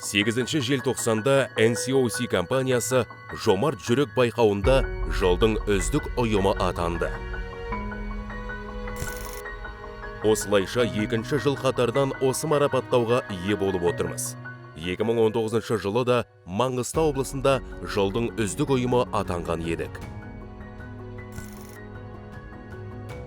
8 желтоқсанда NCOC компаниясы Жомарт жүрек байқауында жылдың үздік ұйымы атанды. Осылайша екінші жыл қатардан осы марапаттауға ие болып отырмыз. 2019 жылы да Маңғыстау облысында жылдың үздік ұйымы атанған едік.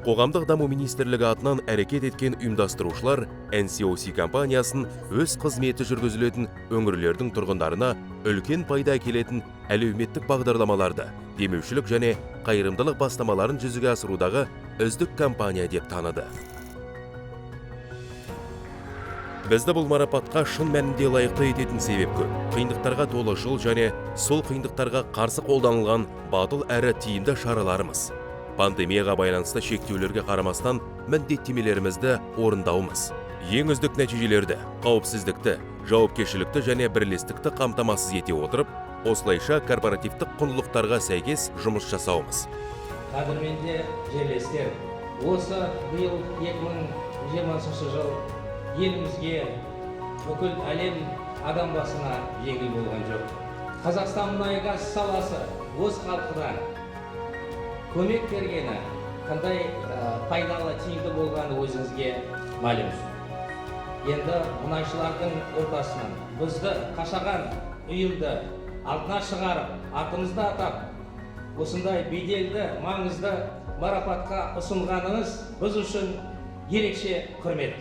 Қоғамдық даму министрлігі атынан әрекет еткен ұйымдастырушылар NCOC компаниясын өз қызметі жүргізілетін өңірлердің тұрғындарына үлкен пайда әкелетін әлеуметтік бағдарламаларды, демеушілік және қайырымдылық бастамаларын жүзеге асырудағы үздік компания деп таныды. Бізді бұл марапатқа шын мәнінде лайықты ететін себеп көп. Қиындықтарға толы жыл және сол қиындықтарға қарсы қолданылған батыл әрі тиімді шараларымыз. Пандемияға байланысты шектеулерге қарамастан міндеттемелерімізді орындауымыз. Ең үздік нәтижелерді, қауіпсіздікті, жауапкершілікті және бірлестікті қамтамасыз ете отырып, осылайша корпоративтік құндылықтарға сәйкес жұмыс жасауымыз. Қадірменді жерлестер, осы биыл 2020 жыл елімізге бүкіл әлем адам басына жеңіл болған жоқ. Қазақстан мұнай-газ саласы өз халқына көмек бергені, қандай пайдалы тиімді болғаны өзіңізге мәлім. Енді мұнайшылардың ортасынан бізді қашаған ұйымды алдына шығарып, атымызды атап, осындай беделді, маңызды марапатқа ұсынғаныңыз біз үшін ерекше құрмет.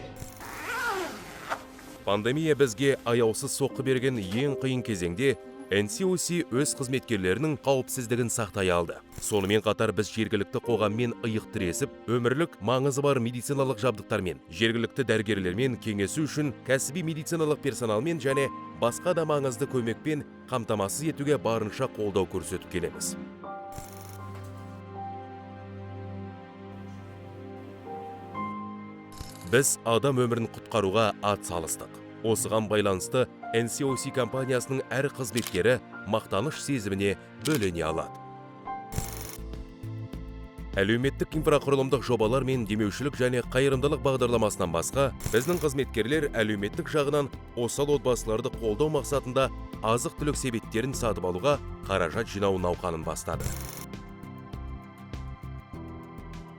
Пандемия бізге аяусыз соққы берген ең қиын кезеңде NCOC өз қызметкерлерінің қауіпсіздігін сақтай алды. Сонымен қатар біз жергілікті қоғаммен иық тіресіп, өмірлік маңызы бар медициналық жабдықтармен, жергілікті дәрігерлермен кеңесу үшін кәсіби медициналық персоналмен және басқа да маңызды көмекпен қамтамасыз етуге барынша қолдау көрсетіп келеміз. Біз адам өмірін құтқаруға ат салыстық. Осыған байланысты NCOC компаниясының әр қызметкері мақтаныш сезіміне бөлене алады. Әлеуметтік инфрақұрылымдық жобалар мен демеушілік және қайырымдылық бағдарламасынан басқа, біздің қызметкерлер әлеуметтік жағынан осал отбасыларды қолдау мақсатында азық-түлік себеттерін сатып алуға қаражат жинау науқанын бастады.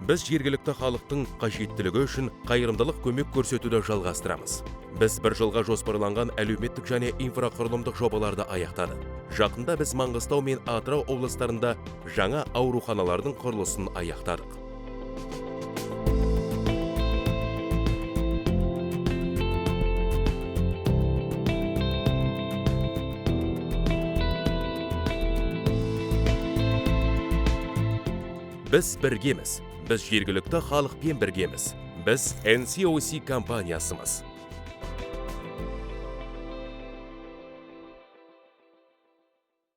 Біз жергілікті халықтың қажеттілігі үшін қайырымдылық көмек көрсетуді жалғастырамыз. Біз бір жылға жоспарланған әлеуметтік және инфрақұрылымдық жобаларды аяқтадық. Жақында біз Маңғыстау мен Атырау облыстарында жаңа ауруханалардың құрылысын аяқтадық. Біз біргеміз. Біз жергілікті халықпен біргеміз. Біз NCOC компаниясымыз.